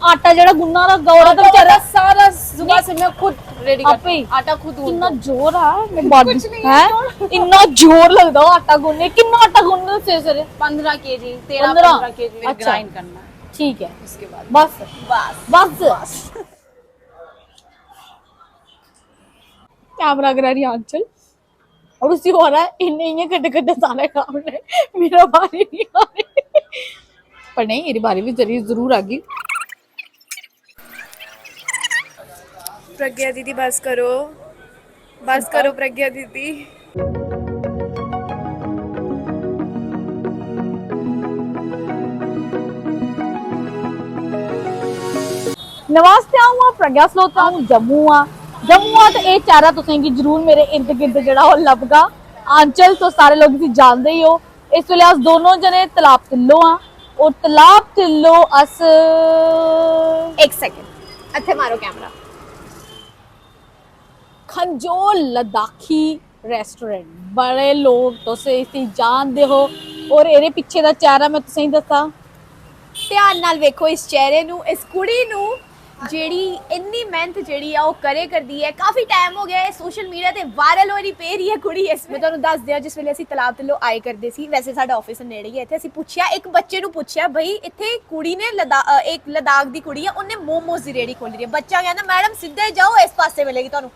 आटा जेड़ा गुन्ना रखा और तो बेचारा सारा सुबह से मैं खुद रेडी करती हूं, आटा खुद कितना जोर है मैं बॉडी है इतना जोर लगदा आटा गुन्ने कितना आटा गुन्ने से 15 केजी 13-15 केजी अच्छा। ग्राइंड करना है, ठीक है उसके बाद बस बस बस कैमरा करा रही आंचल और उसी हो रहा है इन्हें ये कटे कटे सारे काम ने मेरा बारी नहीं आ रही पर नहीं मेरी बारी भी जरूर आ गई। प्रज्ञा दीदी बस करो प्रज्ञा दीदी। नमस्ते हूँ प्रज्ञा सलोता हूँ जम्मू तो ये चेहरा तुसेंगी जरूर मेरे इर्द गिर्द जेड़ा हो लभगा। आंचल तो सारे लोग तुसीं जानदे ही हो। इस वेले अस दोनों जने तलाब तिल्लो और तलाब तिल्लो अस एक सेकंड अच्छे मारो कैमरा। खंजोर लद्दाखी रेस्टोरेंट बड़े लोग तुसें इसी जानदे हो और एरे पीछे दा चेहरा मैं तुसें दसा ध्यान नाल वेखो इस चेहरे नू इस कुड़ी नू जेड़ी इन्नी मेहनत जेड़ी आ वो करे करदी है। काफी टाइम हो गया है सोशल मीडिया ते वायरल हो रही पे रही है कुड़ी। इस मैं तुहानू दस दिया जिस वेले ਅਸੀਂ तलाब तिल्लो आए करदे सी वैसे साडा ऑफिस नेड़े ही है इत्थे ਅਸੀਂ ਪੁੱਛਿਆ ਇੱਕ ਬੱਚੇ ਨੂੰ ਪੁੱਛਿਆ ਬਈ ਇੱਥੇ ਕੁੜੀ ਨੇ ਇੱਕ ਲਦਾਖ ਦੀ ਕੁੜੀ ਆ ਉਹਨੇ ਮੋਮੋਸ ਦੀ ਰੇੜੀ ਖੋਲੀ ਹੈ। ਬੱਚਾ ਕਹਿੰਦਾ ਮੈਡਮ ਸਿੱਧੇ ਜਾਓ ਇਸ ਪਾਸੇ ਮਿਲੇਗੀ ਤੁਹਾਨੂੰ।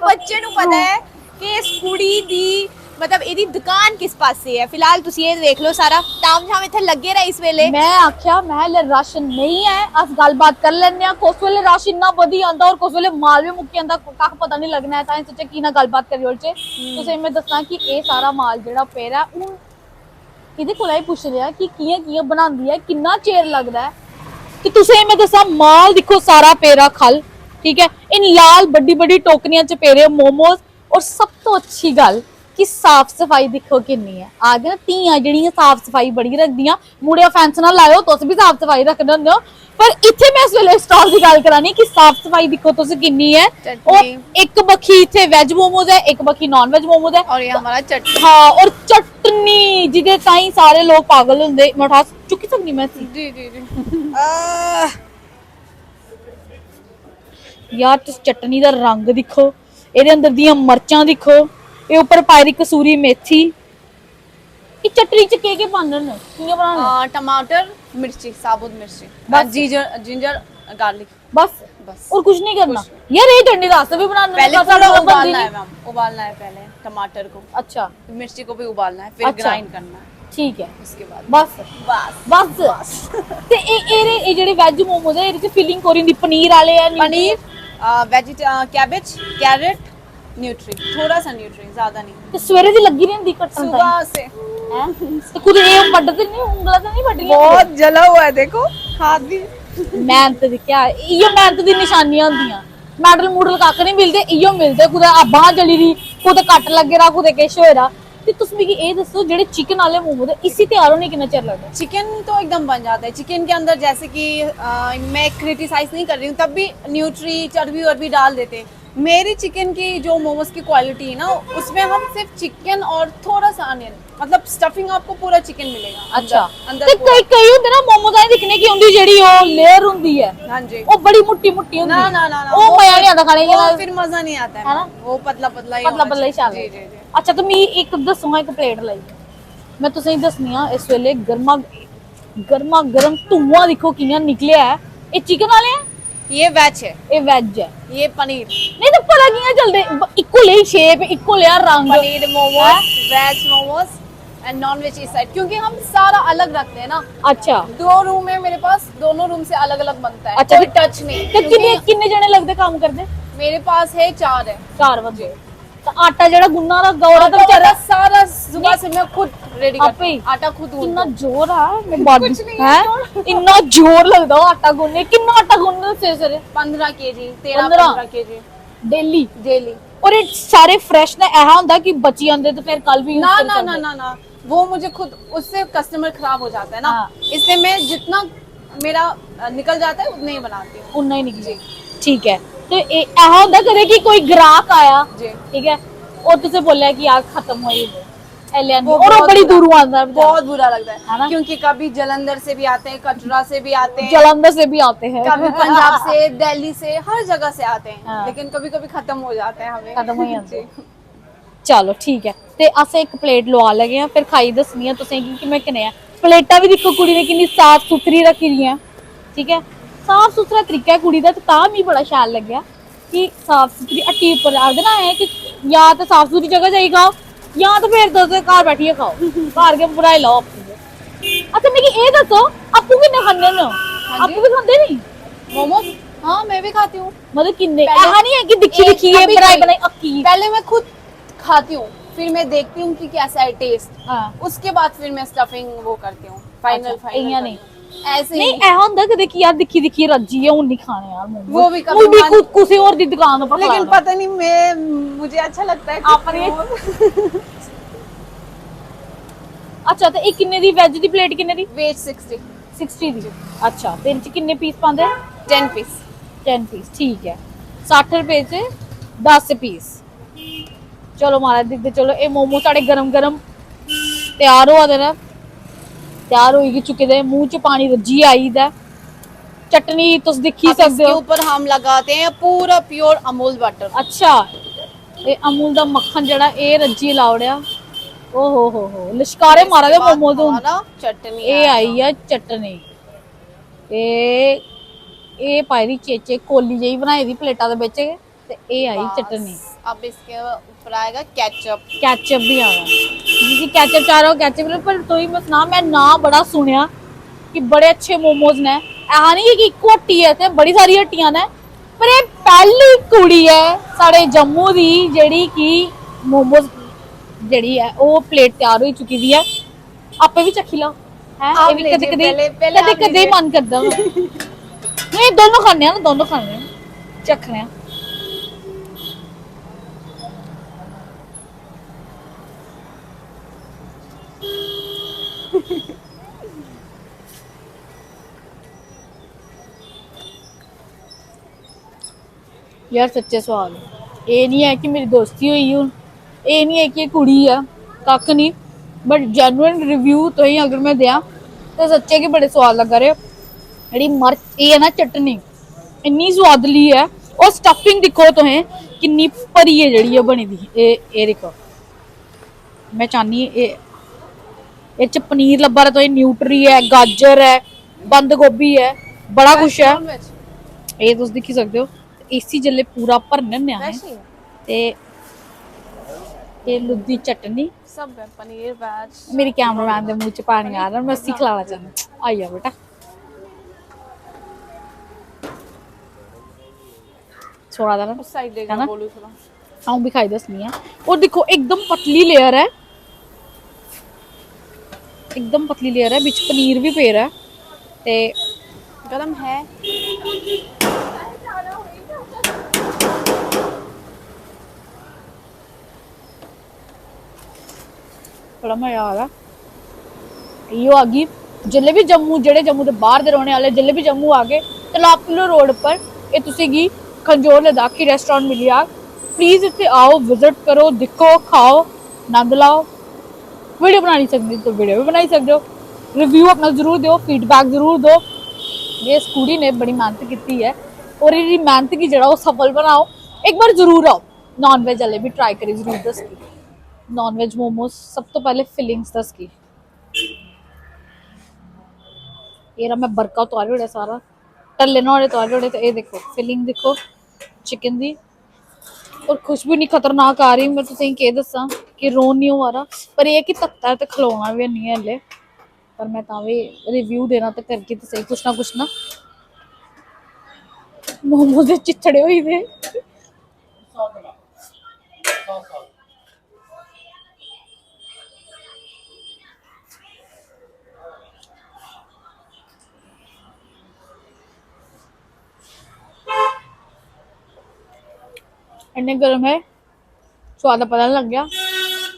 ਬੱਚੇ ਨੂੰ ਪਤਾ ਹੈ ਕਿ ਇਸ ਕੁੜੀ ਦੀ मतलब ਇਹਦੀ दुकान किस पासे है। फिलहाल तुसी ये देख लो सारा ताम झाम इत्थे लगे रहा इस वेले। मैं आख्या मैं रश नहीं है अस गलबात कर लेने कुछ वेले रश इन्ना वधी आंदा और कुछ वेले माल भी मुक्की आंदा कख पता नहीं लगना है तां सोचे की ना गलबात करी ओल च तुसें मैं दसना कि ये सारा माल जेड़ा पेरा हुन इहदे कोला ही पुछ लिया कि कियां बनांदी है किन्ना चेर लगदा है कि तुसें मैं दसा माल देखो सारा पेरा खल ठीक है इन लाल बड़ी बड़ी टोकरियां च पेरे मोमोज और सब तो अच्छी गल कि साफ सफाई देखो किन्नी है। आखदे ना धीआं जेहड़ियां साफ सफाई बड़ी रखदियां मुड़े ऑफेंस ना लाओ तुस भी साफ सफाई रखदे हुंदे हो पर इत्थे मैं इस वेले स्टॉल दी गल करानी कि साफ सफाई देखो तुस किन्नी है। और एक बखी इत्थे वेज मोमोज है एक बखी नॉन वेज मोमोज है और ये हमारा चटनी हाँ और चटनी जिदे ताई सारे लोग पागल हुंदे मैं उठा चुकी सकनी मैं जी जी जी यार तुस चटनी दा रंग दिखो एदे अंदर दियां मर्चां दिखो ये ऊपर पायरी कसूरी मेथी ये चटनी च के पाने ने कियां बनाने टमाटर मिर्ची साबुत मिर्ची बस जिंजर गार्लिक बस और कुछ नहीं करना यार ये चटनी रास्ते भी बनाने पहले थोड़ा उबालना है मैम उबालना है पहले टमाटर को अच्छा मिर्ची को भी उबालना है फिर ग्राइंड करना है ठीक है उसके बाद बस ते ए जेडे वेज मोमोज है इहदे च फिलिंग कोरी दी पनीर वाले है पनीर कैबेज कैरेट न्यूट्री थोड़ा सा न्यूट्री ज्यादा नहीं ते सवेरे दी लगी रहंदी कटन सुबह से हैं ते कुछ ये पड़ते नहीं उंगला तो नहीं पड़ बहुत जला हुआ है देखो हाथ भी मेहनत दी क्या इयो मेहनत दी निशानियां होंदियां मेडल मूडल कख नहीं मिलते इयो मिलते कुदै बांह जली दी कुदै कट लगे दा कुदै किश होएदा ते तुस मिगी ए दसो जेडे चिकन वाले मोमोज इसी तैयार होने कितना चिर लगदा चिकन तो एकदम बन जाता है चिकन के अंदर जैसे कि मैं क्रिटिसाइज नहीं कर रही हूँ तब भी न्यूट्री चर्बी वर्बी डाल देते मेरी चिकन की जो मोमोज की क्वालिटी है ना उसमें हम सिर्फ चिकन और थोड़ा सा अनियन मतलब स्टफिंग आपको पूरा चिकन मिलेगा अच्छा अंदर ते कई होंदे ना मोमोज आई दिखने की हुंदी जेडी ओ लेयर हुंदी है हां जी ओ बड़ी मोटी मोटी हुंदी ना ना ना ओ मजा नहीं आता खाने के फिर मजा नहीं आता है ना वो पतला पतला ही चल जी जी अच्छा तो मैं एक दसूंगा एक प्लेट लाई मैं तुसें दसनी हां इस वेले गर्मा गर्म धुआं देखो कियां निकलिया है ये चिकन वाले हैं ये वेज है ये वेज है ये पनीर नहीं तो पता कियां चलदे इक्को ले शेप इक्को ले रंग paneer momos veg momos and non veg इस साइड क्योंकि हम सारा अलग रखते हैं ना। अच्छा 2 रूम है मेरे पास दोनों रूम से अलग अलग बनता है अच्छा कोई टच नहीं तो कितने जने लगदे काम करदे मेरे पास है 4 है 4 बंदे तो आटा जेड़ा गुन्ना रखा और तो बेचारा सारा सुबह से मैं खुद रेडी करती हूं आटा खुद कितना जोर है मैं बॉडी है इतना जोर लगदा आटा गुन्ने कितना आटा गुन्ने से 15 केजी 13-15 केजी डेली और ये सारे फ्रेश ना ऐसा होंदा कि बची आंदे तो फिर कल भी ना ना ना ना ना वो मुझे खुद उससे कस्टमर खराब हो जाता है ना इसलिए मैं जितना मेरा निकल जाता है उतना ही बनाती हूं उतना ही निकले ठीक है तो ऐसा होंदा कदे कि कोई ग्राहक आया ठीक है और तुझे बोलिया कि यार खत्म हो ये एलियन वो और वो बहुत बड़ी बुरा- दूरों आता है बेचारा। बहुत बुरा लगता है है ना? क्योंकि कभी जलंधर से भी आते हैं, कटरा से भी आते हैं, जलंधर से भी आते हैं, कभी पंजाब से, दिल्ली से, हर जगह से आते हैं, हाँ। लेकिन कभी कभी खत्म हो जाते हैं हमें। खत्म हो जाते हैं। जी। चलो ठीक है ते अस एक प्लेट लवा लगे हैं, फिर खाई दसनी है तुसें कि किवें कने प्लेटां भी दिक्खो कुड़ी ने किन्नी साफ सुथरी रखी दियां, ठीक है साफ सुथरा तरीका है कुड़ी दा, ते तां मिगी बड़ा शैल लग्गेआ कि साफ सुथरी हट्टी उप्पर आखदे ना है कि या तो साफ सुथरी जगह जाई खाओ या तो फिर तुस घर बैठिए खाओ, घर के बनाई लाओ अपनी। अच्छा मिगी एह् दस्सो आपूं किन्ने खन्ने न, आपूं भी खंदे नी मोमोज हाँ मैं भी खाती हूँ। मतलब किन्ने, पहले- ऐसा नहीं है कि दिखी एक दिखी कभी बनाई कभी। बनाई अक्की। पहले मैं खुद खाती हूँ, फिर मैं देखती हूँ कि कैसा है टेस्ट, हाँ उसके बाद फिर मैं स्टफिंग वो करती हूँ, फाइनल अच्छा, फाइनल इ'यां नहीं। ऐसे नहीं ही। ऐ होंदा कदे कि यार दिखी दिखी रज्जी है हुन नहीं खाने यार मोमोज, वो भी कभी भी मन- खुद किसी और दी दुकान पर लेकिन खिलाना। पता नहीं मैं मुझे अच्छा लगता है अपने- अच्छा ते एक किन्ने दी वेज दी प्लेट किन्ने दी? वेज 60 60 दी। अच्छा ते इन च किन्ने पीस पांदे? 10 पीस 10 पीस ठीक है 60 रुपए च 10 पीस। चलो महाराज दिखदे चलो ये मोमो साढ़े गरम गरम तैयार होआ दे न, तैयार होई चुके दे, मुंह च पानी रज्जी आई दा, चटनी तुस दिखी अब सकदे इसके हो। ऊपर हम लगाते हैं पूरा प्योर अमूल बटर। अच्छा ये अमूल दा मक्खन जड़ा ए रज्जी लाउड़िया, ओ हो लिशकारे मारा दे मोमो तो हमारा चटनी ए आई है चटनी, ए पाई दी चेचे कोली जेही बनाई दी प्लेटा दे बिच ते ए आई चटनी। अब इसके ऊपर आएगा केचप। कैचअप भी आ रहा जिसी कैचअप चाह रहा हो कैचअप, पर तो ही मैं सुना मैं ना बड़ा सुनिया कि बड़े अच्छे मोमोज ने, ऐसा नहीं है कि इक्को हट्टी है ते बड़ी सारी हट्टियां ने, पर ये पहली कुड़ी है साढ़े जम्मू दी जेड़ी कि मोमोज जेड़ी है वो प्लेट तैयार हो चुकी दी है। आपे भी चखी लो है, आप ये भी लीजिए, पहले आप कदे लीजिए। मन करदा वा। नहीं दोनों खाने ना, दोनों खाने चखने हैं। यार सच्चे सवाल ये नहीं है कि मेरी दोस्ती हुई हूँ, ये नहीं है कि ये कुड़ी है कख नहीं, बट जेन्युइन रिव्यू तो ही अगर मैं दिया तो सच्चे के बड़े स्वाद लगा रहे। जेह्ड़ी मर्च ये है ना चटनी इन्नी स्वादली है, और स्टफिंग दिक्खो तुसें किन्नी भरी है जेह्ड़ी बनी दी, ये दिक्खो मैं चाहनी ये च पनीर लब्भा रहा, तो न्यूट्री है, गाजर है, बंद गोभी है, बड़ा कुछ है, ये तुस दिक्खी सकदे हो। इसी जल्ले पूरा भरने होन्ने असें ते ये लुद्दी चटनी सब है पनीर वेज। मेरी कैमरामैन दे मुंह च पानी आ रहा, मैं उसी खिलाना चाहनी, आई जा बेटा छोड़ा था ना उस साइड है देखना ना? बोलू थोड़ा। आऊं भी खाई दसनी है। और देखो एकदम पतली लेयर है, एकदम पतली लेयर है, बिच पनीर भी पेर है ते गरम है। बड़ा मजा आ रहा। यो आ गई जिल्ले भी जम्मू, जेड़े जम्मू दे बाहर दे रौहने वाले जिल्ले भी जम्मू आ गए तलाब किलो रोड पर ये तुसें गी खंजोर लद्दाखी रेस्टोरेंट मिली जाग। प्लीज इत्थे आओ, विजिट करो, दिक्खो, खाओ, नंद लाओ। वीडियो बनानी सकदी तो वीडियो भी बनाई सकदे हो, रिव्यू अपना जरूर दो, फीडबैक जरूर दो। ये इस कुड़ी ने बड़ी मेहनत की है और ये मेहनत की जरा वो सफल बनाओ। एक बार जरूर आओ, नॉन वेज वाले भी ट्राई करी जरूर दसगी। नॉन वेज मोमोज सब तो पहले फिलिंग्स दसगी। ये रहा मैं बरका उतारे होड़े सारा टल्ले नुआड़े उतारे होड़े, तो ये देखो फिलिंग देखो चिकन दी, और खुशबू इन्नी खतरनाक आ रही, मैं तुसें केह् दस्सां कि रोन नहीं होआ रहा, पर ये कि तत्ता है तो खलोना भी नहीं है हल्ले, पर मैं तां भी रिव्यू देना तो करगी तो सही कुछ ना। मोमोज दे चिथड़े होई दे। इन्ने गर्म है स्वाद का पता नहीं लग गया,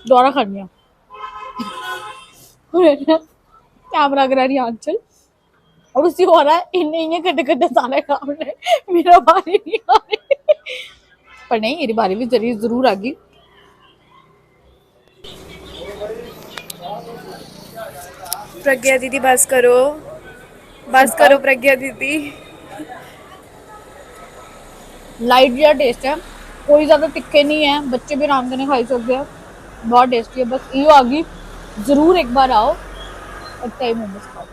दोबारा खानी कैमरा करा रही आंचल और उसी हो रहा है इन्हें इन्हें कटे कटे सारे काम ने, मेरा बारी नहीं आ रही, पर नहीं मेरी बारी भी जरूर आ गई। प्रज्ञा दीदी बस करो प्रज्ञा दीदी। लाइट जिहा टेस्ट है, कोई ज़्यादा तिखे नहीं है, बच्चे भी आराम से खाई सकते हैं, बहुत टेस्टी है। बस यो आ गई, जरूर एक बार आओ और मोमोज खाओ।